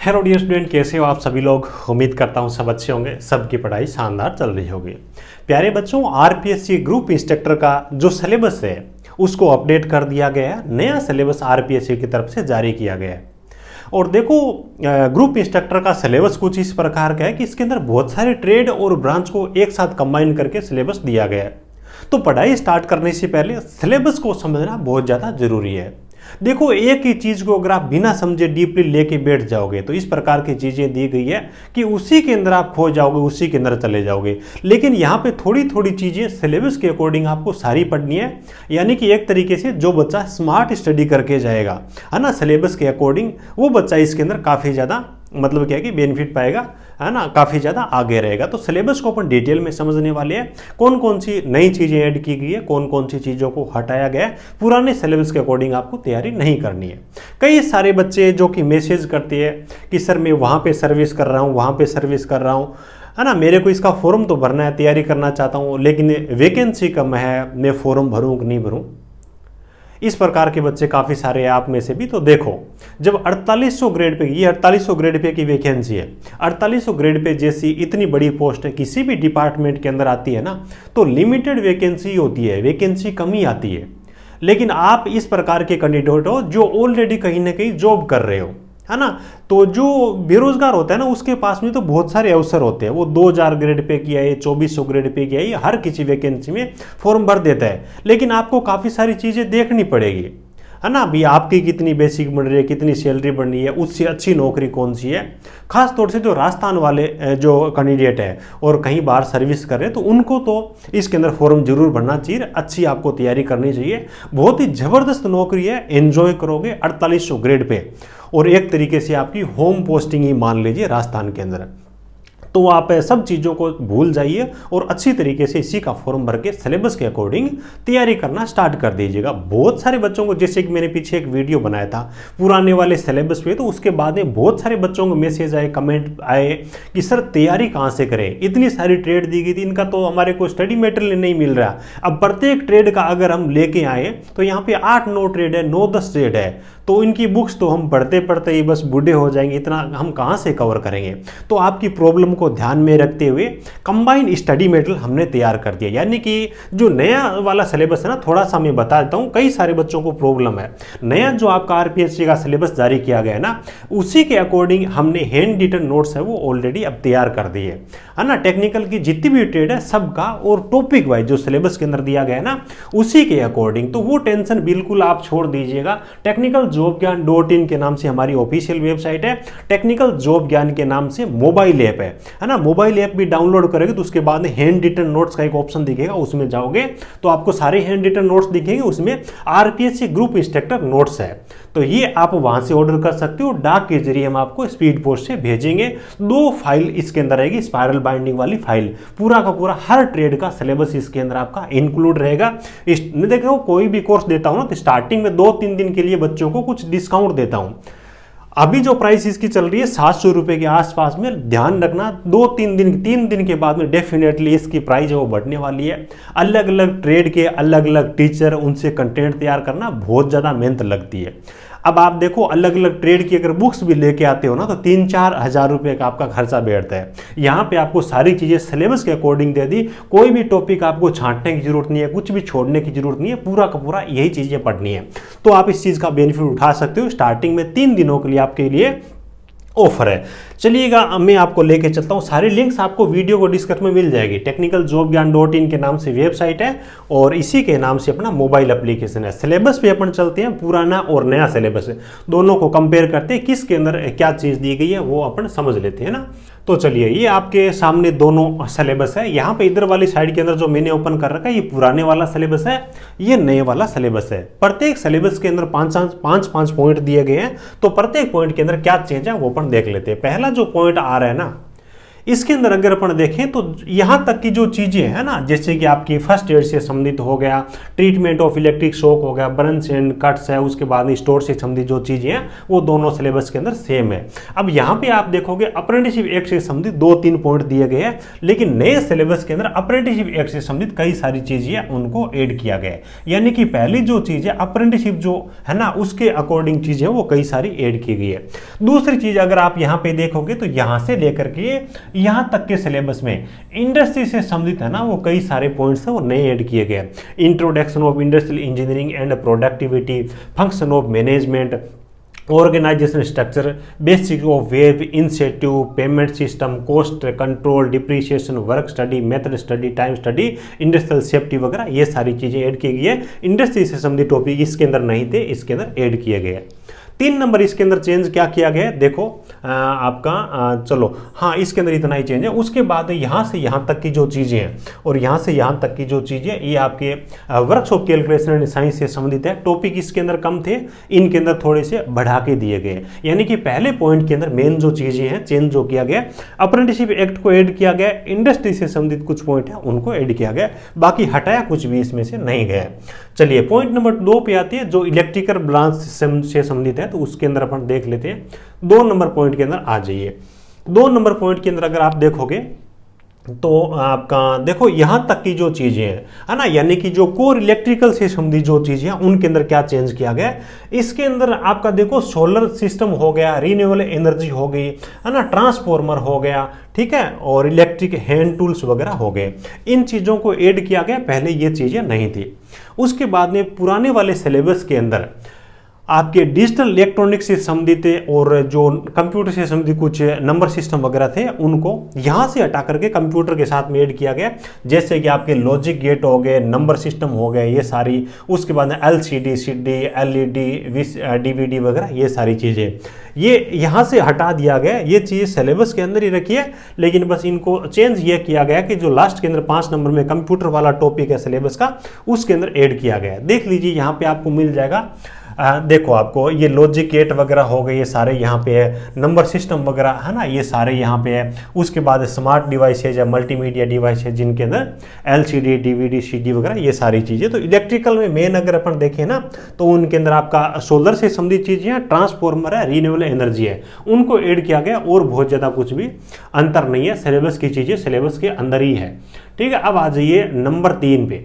Hello dear student, कैसे हो आप सभी लोग। उम्मीद करता हूँ सब अच्छे होंगे, सबकी पढ़ाई शानदार चल रही होगी। प्यारे बच्चों, आरपीएससी ग्रुप इंस्ट्रक्टर का जो सिलेबस है उसको अपडेट कर दिया गया है। नया सिलेबस आरपीएससी की तरफ से जारी किया गया है। और देखो, ग्रुप इंस्ट्रक्टर का सिलेबस कुछ इस प्रकार का है कि इसके अंदर बहुत सारे ट्रेड और ब्रांच को एक साथ कंबाइन करके सिलेबस दिया गया है। तो पढ़ाई स्टार्ट करने से पहले सिलेबस को समझना बहुत ज़्यादा जरूरी है। देखो, एक ही चीज को अगर आप बिना समझे डीपली लेके बैठ जाओगे तो इस प्रकार की चीजें दी गई है कि उसी के अंदर आप खो जाओगे, उसी के अंदर चले जाओगे। लेकिन यहाँ पे थोड़ी थोड़ी चीजें सिलेबस के अकॉर्डिंग आपको सारी पढ़नी है। यानी कि एक तरीके से जो बच्चा स्मार्ट स्टडी करके जाएगा, है ना, सिलेबस के अकॉर्डिंग, वो बच्चा इसके अंदर काफी ज्यादा मतलब क्या है कि बेनिफिट पाएगा, है ना, काफ़ी ज़्यादा आगे रहेगा। तो सिलेबस को अपन डिटेल में समझने वाले हैं। कौन कौन सी नई चीज़ें ऐड की गई है, कौन कौन सी चीज़ों को हटाया गया है। पुराने सिलेबस के अकॉर्डिंग आपको तैयारी नहीं करनी है। कई सारे बच्चे जो कि मैसेज करते हैं कि सर मैं वहाँ पे सर्विस कर रहा हूँ, वहाँ पे सर्विस कर रहा हूँ, है ना, मेरे को इसका फॉर्म तो भरना है, तैयारी करना चाहता हूँ, लेकिन वैकेंसी कम है, मैं फॉर्म भरूँ कि नहीं भरूँ। इस प्रकार के बच्चे काफ़ी सारे हैं आप में से भी। तो देखो, जब 4800 ग्रेड पे, ये 4800 ग्रेड पे की वैकेंसी है, 4800 ग्रेड पे जैसी इतनी बड़ी पोस्ट किसी भी डिपार्टमेंट के अंदर आती है ना, तो लिमिटेड वैकेंसी होती है, वैकेंसी कम ही आती है। लेकिन आप इस प्रकार के कैंडिडेट हो जो ऑलरेडी कहीं ना कहीं जॉब कर रहे हो, है ना। तो जो बेरोजगार होता है ना, उसके पास में तो बहुत सारे अवसर होते हैं। वो 2000 ग्रेड पे किया है, 2400 ग्रेड पे किया है, हर किसी वैकेंसी में फॉर्म भर देता है। लेकिन आपको काफ़ी सारी चीज़ें देखनी पड़ेगी, है ना। अभी आपकी कितनी बेसिक बढ़ रही है, कितनी सैलरी बढ़ रही है, उससे अच्छी नौकरी कौन सी है। खास तौर से जो राजस्थान वाले जो कैंडिडेट है और कहीं बाहर सर्विस कर रहे हैं, तो उनको तो इसके अंदर फॉर्म जरूर भरना चाहिए। अच्छी आपको तैयारी करनी चाहिए। बहुत ही ज़बरदस्त नौकरी है, एंजॉय करोगे 4800 ग्रेड पे। और एक तरीके से आपकी होम पोस्टिंग ही मान लीजिए राजस्थान के अंदर। तो आप सब चीज़ों को भूल जाइए और अच्छी तरीके से इसी का फॉर्म भर के सिलेबस के अकॉर्डिंग तैयारी करना स्टार्ट कर दीजिएगा। बहुत सारे बच्चों को, जैसे कि मैंने पीछे एक वीडियो बनाया था पुराने वाले सिलेबस पे, तो उसके बाद में बहुत सारे बच्चों को मैसेज आए, कमेंट आए कि सर तैयारी कहाँ से करें, इतनी सारी ट्रेड दी गई थी, इनका तो हमारे को स्टडी मटेरियल नहीं मिल रहा। अब प्रत्येक ट्रेड का अगर हम लेके आए तो यहाँ पे 8-9 ट्रेड है, 9-10 ट्रेड है। तो इनकी बुक्स तो हम पढ़ते पढ़ते ही बस बूढ़े हो जाएंगे, इतना हम कहाँ से कवर करेंगे। तो आपकी प्रॉब्लम को ध्यान में रखते हुए कंबाइंड स्टडी मटेरियल हमने तैयार कर दिया। यानी कि जो नया वाला सिलेबस है ना, थोड़ा सा मैं बता देता हूँ, कई सारे बच्चों को प्रॉब्लम है। नया जो आपका आरपीएससी का सिलेबस जारी किया गया है ना, उसी के अकॉर्डिंग हमने हैंड रिटन नोट्स है वो ऑलरेडी अब तैयार कर दिए, है ना। टेक्निकल की जितनी भी ट्रेड है सबका, और टॉपिक वाइज जो सिलेबस के अंदर दिया गया है ना, उसी के अकॉर्डिंग। तो वो टेंशन बिल्कुल आप छोड़ दीजिएगा। टेक्निकल जॉब ज्ञान .in के नाम से हमारी ऑफिशियल वेबसाइट है। टेक्निकल जॉब ज्ञान के नाम से मोबाइल ऐप है ना। मोबाइल ऐप भी डाउनलोड करेंगे तो उसके बाद हैंड रिटन नोट्स का एक ऑप्शन दिखेगा, उसमें जाओगे तो आपको सारे हैंड रिटन नोट्स दिखेंगे। उसमें आरपीएससी ग्रुप इंस्ट्रक्टर नोट्स है, तो ये आप वहां से ऑर्डर कर सकते हो। डाक के जरिए हम आपको स्पीड पोस्ट से भेजेंगे। 2 फाइल इसके अंदर रहेगी, स्पाइरल बाइंडिंग वाली फाइल, पूरा का पूरा हर ट्रेड का सिलेबस इसके अंदर आपका इंक्लूड रहेगा। देखो, कोई भी कोर्स देता हूं ना, तो स्टार्टिंग में 2-3 दिन के लिए बच्चों को कुछ डिस्काउंट देता हूं। अभी जो प्राइस इसकी चल रही है 700 रुपए के आसपास में, ध्यान रखना 3 दिन के बाद में डेफिनेटली इसकी प्राइस है वो बढ़ने वाली है। अलग अलग ट्रेड के अलग अलग टीचर, उनसे कंटेंट तैयार करना बहुत ज़्यादा मेहनत लगती है। अब आप देखो, अलग अलग ट्रेड की अगर बुक्स भी लेके आते हो ना, तो 3-4 हज़ार रुपये का आपका खर्चा बैठता है। यहाँ पे आपको सारी चीज़ें सिलेबस के अकॉर्डिंग दे दी। कोई भी टॉपिक आपको छांटने की जरूरत नहीं है, कुछ भी छोड़ने की जरूरत नहीं है, पूरा का पूरा यही चीज़ें पढ़नी है। तो आप इस चीज़ का बेनिफिट उठा सकते हो। स्टार्टिंग में 3 दिनों के लिए आपके लिए ऑफर है। चलिएगा, मैं आपको लेके चलता हूँ। सारे लिंक्स आपको वीडियो को डिस्क्रिप्शन में मिल जाएगी। टेक्निकल जॉब ज्ञान .in के नाम से वेबसाइट है और इसी के नाम से अपना मोबाइल एप्लीकेशन है। सिलेबस पे अपन चलते हैं, पुराना और नया सिलेबस है, दोनों को कंपेयर करते हैं, किसके अंदर क्या चीज़ दी गई है वो अपन समझ लेते हैं ना। तो चलिए, ये आपके सामने दोनों सिलेबस है। यहाँ पे इधर वाली साइड के अंदर जो मैंने ओपन कर रखा है, ये पुराने वाला सिलेबस है, ये नए वाला सिलेबस है। प्रत्येक सिलेबस के अंदर 5-5 पॉइंट दिए गए हैं। तो प्रत्येक पॉइंट के अंदर क्या चेंज है वो अपन देख लेते हैं। पहला जो पॉइंट आ रहा है ना, इसके अंदर अगर अपन देखें तो यहाँ तक की जो चीज़ें हैं ना, जैसे कि आपकी फर्स्ट एड से संबंधित हो गया, ट्रीटमेंट ऑफ इलेक्ट्रिक शॉक हो गया, बर्न्स एंड कट्स है, उसके बाद स्टोर से संबंधित जो चीज़ें हैं वो दोनों सिलेबस के अंदर सेम है। अब यहाँ पे आप देखोगे अप्रेंटिसशिप एक्ट से संबंधित 2-3 पॉइंट दिए गए हैं, लेकिन नए सिलेबस के अंदर अप्रेंटिसशिप एक्ट से संबंधित कई सारी चीज़ें उनको ऐड किया गया है। यानी कि पहली जो चीज़ है अप्रेंटिसशिप जो है ना, उसके अकॉर्डिंग चीज़ें वो कई सारी ऐड की गई है। दूसरी चीज़ अगर आप यहाँ पे देखोगे तो यहाँ से लेकर के यहाँ तक के सिलेबस में इंडस्ट्री से संबंधित है ना, वो कई सारे पॉइंट्स हैं वो नए ऐड किए गए। Introduction of industrial engineering and productivity, function of management, organisation structure, basic of web, incentive, payment system, cost control, depreciation, work study, method study, time study, industrial safety वगैरह ये सारी चीज़ें ऐड की गई है। इंडस्ट्री से संबंधित टॉपिक इसके अंदर नहीं थे, इसके अंदर ऐड किए गए। 3 नंबर इसके अंदर चेंज क्या किया गया है, देखो आपका चलो हाँ इसके अंदर इतना ही चेंज है। उसके बाद यहाँ से यहाँ तक की जो चीज़ें हैं और यहाँ से यहाँ तक की जो चीज़ें ये आपके वर्कशॉप कैलकुलेशन एंड साइंस से संबंधित है। टॉपिक इसके अंदर कम थे, इनके अंदर थोड़े से बढ़ा के दिए गए। यानी कि पहले पॉइंट के अंदर मेन जो चीज़ें हैं चेंज जो किया गया, अप्रेंटिसशिप एक्ट को ऐड किया गया, इंडस्ट्री से संबंधित कुछ पॉइंट है उनको ऐड किया गया, बाकी हटाया कुछ भी इसमें से नहीं गया। चलिए पॉइंट नंबर 2 पे आते हैं जो इलेक्ट्रिकल ब्रांच से संबंधित है, तो उसके अंदर अपन देख लेते हैं। 2 नंबर पॉइंट के अंदर आ जाइए। 2 नंबर पॉइंट के अंदर अगर आप देखोगे तो आपका देखो यहाँ तक की जो चीज़ें हैं है ना, यानी कि जो कोर इलेक्ट्रिकल से संबंधित जो चीज़ें हैं उनके अंदर क्या चेंज किया गया। इसके अंदर आपका देखो सोलर सिस्टम हो गया, रिन्यूएबल एनर्जी हो गई है ना, ट्रांसफॉर्मर हो गया, ठीक है, और इलेक्ट्रिक हैंड टूल्स वगैरह हो गए। इन चीज़ों को ऐड किया गया, पहले ये चीज़ें नहीं थी। उसके बाद में पुराने वाले सिलेबस के अंदर आपके डिजिटल इलेक्ट्रॉनिक से संबंधित और जो कंप्यूटर से संबंधित कुछ नंबर सिस्टम वगैरह थे उनको यहाँ से हटा करके कंप्यूटर के साथ में ऐड किया गया, जैसे कि आपके लॉजिक गेट हो गए, नंबर सिस्टम हो गए, ये सारी। उसके बाद में LCD, CD, LED, DVD वगैरह ये सारी चीज़ें ये यहाँ से हटा दिया गया। ये चीज़ सिलेबस के अंदर ही रखी है, लेकिन बस इनको चेंज ये किया गया कि जो लास्ट के अंदर 5 नंबर में कंप्यूटर वाला टॉपिक है सिलेबस का, उसके अंदर ऐड किया गया। देख लीजिए यहाँ पे आपको मिल जाएगा। देखो आपको ये लॉजिक गेट वगैरह हो गए, ये सारे यहाँ पे है, नंबर सिस्टम वगैरह है ना, ये सारे यहाँ पे है। उसके बाद स्मार्ट डिवाइसेज है, मल्टीमीडिया डिवाइस है, जिनके अंदर LCD, DVD, CD वगैरह ये सारी चीज़ें। तो इलेक्ट्रिकल में मेन अगर अपन देखें ना तो उनके अंदर आपका सोलर से संबंधित चीज़ें हैं, ट्रांसफॉर्मर है, रिन्यूएबल एनर्जी है, उनको ऐड किया गया और बहुत ज़्यादा कुछ भी अंतर नहीं है। सिलेबस की चीज़ें सिलेबस के अंदर ही है, ठीक है। अब आ जाइए नंबर 3 पे।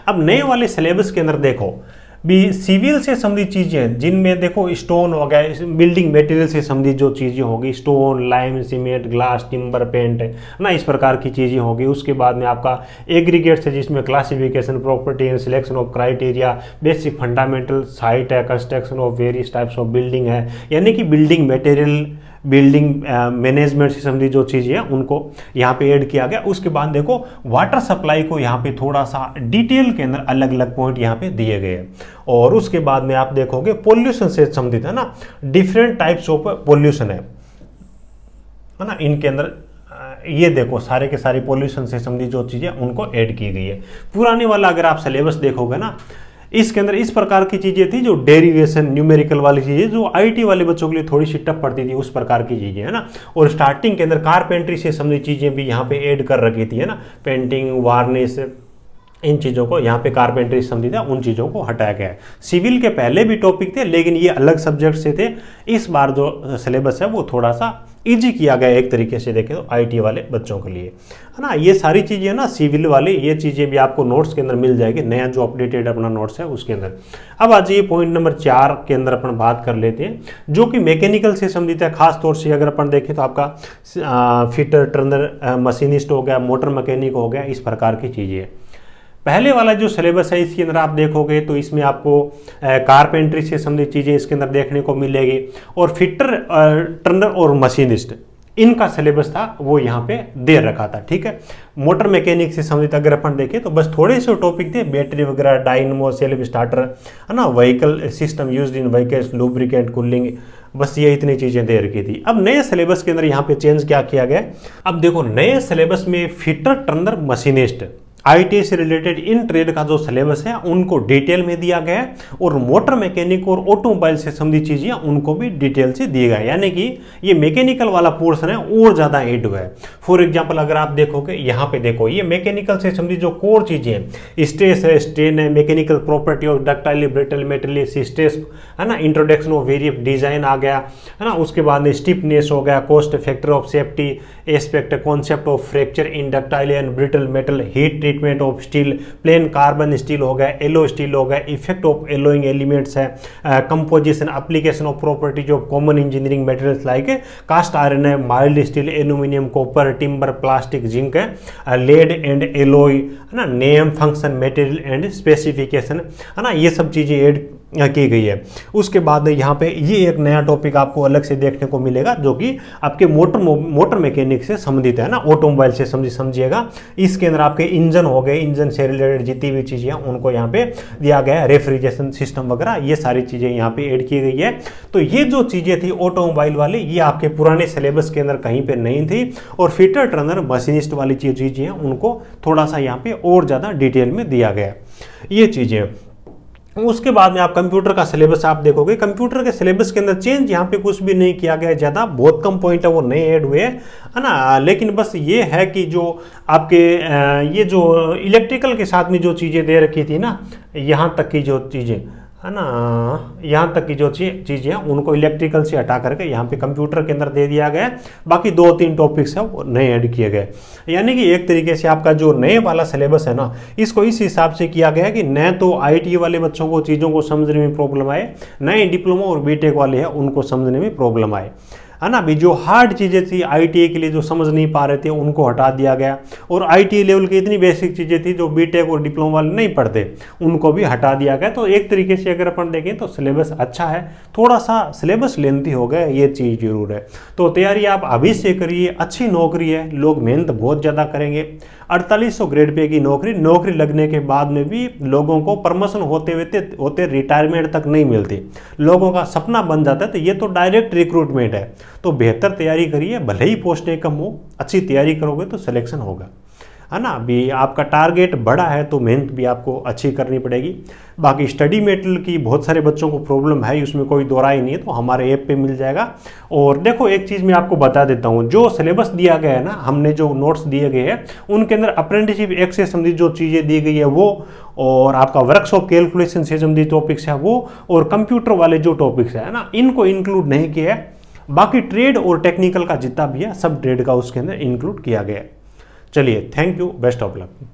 अब नए वाले सिलेबस के अंदर देखो भी सिविल से संबंधित चीज़ें, जिनमें देखो स्टोन हो गया, बिल्डिंग मटेरियल से संबंधित जो चीज़ें होगी, stone, lime, cement, glass, timber, paint ना, इस प्रकार की चीज़ें होगी। उसके बाद में आपका एग्रीगेट्स है, जिसमें classification, property and selection of criteria, basic fundamental, site है, construction of various types of building है, यानी कि बिल्डिंग मटेरियल, बिल्डिंग मैनेजमेंट से संबंधित जो चीज़ें हैं उनको यहाँ पे ऐड किया गया। उसके बाद देखो वाटर सप्लाई को यहाँ पे थोड़ा सा डिटेल के अंदर अलग अलग पॉइंट यहाँ पे दिए गए। और उसके बाद में आप देखोगे पोल्यूशन से संबंधित है ना, डिफरेंट टाइप्स ऑफ पोल्यूशन है ना, इनके अंदर ये देखो सारे के सारे पोल्यूशन से संबंधित जो चीज़ें उनको ऐड की गई है। पुराने वाला अगर आप सिलेबस देखोगे ना, इसके अंदर इस प्रकार की चीज़ें थी जो डेरिवेशन, न्यूमेरिकल वाली चीज़ें, जो IT वाले बच्चों के लिए थोड़ी सी टफ पड़ती थी, उस प्रकार की चीज़ें है ना। और स्टार्टिंग के अंदर कारपेंट्री से संबंधित चीज़ें भी यहाँ पे ऐड कर रखी थी है ना, पेंटिंग, वार्निश, इन चीज़ों को यहाँ पे कारपेंट्री संबंधित है, उन चीज़ों को हटाया गया है। सिविल के पहले भी टॉपिक थे, लेकिन ये अलग सब्जेक्ट से थे। इस बार जो सिलेबस है वो थोड़ा सा इजी किया गया एक तरीके से देखें तो IT वाले बच्चों के लिए है ना। ये सारी चीज़ें ना सिविल वाले, ये चीज़ें भी आपको नोट्स के अंदर मिल जाएगी, नया जो अपडेटेड अपना नोट्स है उसके अंदर। अब आ जाइए पॉइंट नंबर 4 के अंदर अपन बात कर लेते हैं, जो कि मैकेनिकल से संबंधित है। खास तौर से अगर अपन देखें तो आपका फिटर, टर्नर, मशीनिस्ट हो गया, मोटर मैकेनिक हो गया, इस प्रकार की चीज़ें। पहले वाला जो सिलेबस है इसके अंदर आप देखोगे तो इसमें आपको कारपेंट्री से संबंधित चीज़ें इसके अंदर देखने को मिलेगी, और फिटर, टर्नर और मशीनिस्ट, इनका सिलेबस था वो यहाँ पे दे रखा था, ठीक है। मोटर मैकेनिक से संबंधित अगर अपन देखें तो बस थोड़े से टॉपिक थे, बैटरी वगैरह, डायनमो, सेल्फ स्टार्टर है ना, vehicle system used in vehicles, lubricant, cooling, बस ये इतनी चीज़ें दे रखी थी। अब नए सिलेबस के अंदर यहाँ पे चेंज क्या किया गया, अब देखो नए सिलेबस में फिटर, टर्नर, मशीनिस्ट आईटीआई से रिलेटेड इन ट्रेड का जो सिलेबस है उनको डिटेल में दिया गया है, और मोटर मैकेनिक और ऑटोमोबाइल से संबंधित चीजें उनको भी डिटेल से दिया गया है, यानी कि ये मैकेनिकल वाला पोर्शन है और ज्यादा ऐड हुआ है। फॉर एग्जांपल अगर आप देखोगे यहाँ पे देखो, ये मैकेनिकल से संबंधित जो कोर चीजें हैं, स्ट्रेस है, स्ट्रेन है, mechanical property of ductile brittle material, stress है ना, इंट्रोडक्शन ऑफ वेरिएंट डिजाइन आ गया है ना, उसके बाद में स्टिफनेस हो गया, cost factor of safety aspect, concept of fracture in ductile and brittle metal, heat treatment of steel, plain carbon steel हो गया, एलो स्टील हो गया, इफेक्ट ऑफ एलोइंग एलिमेंट्स है, composition, application of properties of common engineering materials like cast iron है, mild steel, aluminium, copper, timber, plastic, zinc है, lead and alloy है ना, name, function, material and specification है ना, ये सब चीजें ऐड की गई है। उसके बाद यहाँ पे ये एक नया टॉपिक आपको अलग से देखने को मिलेगा जो कि आपके मोटर मैकेनिक से संबंधित है ना, ऑटोमोबाइल से समझिएगा। इसके अंदर आपके इंजन हो गए, इंजन से रिलेटेड जितनी भी चीज़ें हैं उनको यहाँ पे दिया गया है, रेफ्रिजरेशन सिस्टम वगैरह ये सारी चीज़ें यहाँ पे ऐड की गई है। तो ये जो चीज़ें थी ऑटोमोबाइल वाली, ये आपके पुराने सिलेबस के अंदर कहीं पर नहीं थी, और फिटर ट्रेनर मशीनिस्ट वाली चीज़ें हैं उनको थोड़ा सा यहाँ पे और ज़्यादा डिटेल में दिया गया ये चीज़ें। उसके बाद में आप कंप्यूटर का सिलेबस आप देखोगे, कंप्यूटर के सिलेबस के अंदर चेंज यहाँ पे कुछ भी नहीं किया गया, ज़्यादा बहुत कम पॉइंट है वो नए ऐड हुए है ना, लेकिन बस ये है कि जो आपके ये जो इलेक्ट्रिकल के साथ में जो चीज़ें दे रखी थी ना, यहाँ तक की जो चीज़ें है ना, यहाँ तक की जो चीज़ें हैं उनको इलेक्ट्रिकल से हटा करके यहाँ पे कंप्यूटर के अंदर दे दिया गया है। बाकी 2-3 टॉपिक्स हैं वो नए ऐड किए गए, यानी कि एक तरीके से आपका जो नए वाला सिलेबस है ना, इसको इस हिसाब से किया गया है कि न तो आईटी वाले बच्चों को चीज़ों को समझने में प्रॉब्लम आए, नए डिप्लोमा और बीटेक वाले हैं उनको समझने में प्रॉब्लम आए, है ना। भी जो हार्ड चीज़ें थी आईटीआई के लिए जो समझ नहीं पा रहे थे उनको हटा दिया गया, और आईटीआई लेवल की इतनी बेसिक चीज़ें थी जो बीटेक और डिप्लोमा वाले नहीं पढ़ते उनको भी हटा दिया गया। तो एक तरीके से अगर अपन देखें तो सिलेबस अच्छा है, थोड़ा सा सिलेबस लेंथी हो गया ये चीज़ जरूर है। तो तैयारी आप अभी से करिए, अच्छी नौकरी है, लोग मेहनत बहुत ज़्यादा करेंगे। 4800 ग्रेड पे की नौकरी लगने के बाद में भी लोगों को प्रमोशन होते रिटायरमेंट तक नहीं मिलती, लोगों का सपना बन जाता है। तो ये तो डायरेक्ट रिक्रूटमेंट है, तो बेहतर तैयारी करिए, भले ही पोस्टें कम हो, अच्छी तैयारी करोगे तो सिलेक्शन होगा, है ना। अभी आपका टारगेट बड़ा है तो मेहनत भी आपको अच्छी करनी पड़ेगी। बाकी स्टडी मटेरियल की बहुत सारे बच्चों को प्रॉब्लम है, उसमें कोई दो राय नहीं है, तो हमारे ऐप पे मिल जाएगा। और देखो एक चीज़ मैं आपको बता देता हूँ, जो सिलेबस दिया गया है ना, हमने जो नोट्स दिए गए हैं उनके अंदर अप्रेंटिसशिप एक्ट से संबंधित जो चीज़ें दी गई है वो, और आपका वर्कशॉप कैलकुलेशन से संबंधित टॉपिक्स है वो, और कंप्यूटर वाले जो टॉपिक्स है ना, इनको इंक्लूड नहीं किया है। बाकी ट्रेड और टेक्निकल का जितना भी है सब ट्रेड का उसके अंदर इंक्लूड किया गया है। चलिए, thank you, best of luck.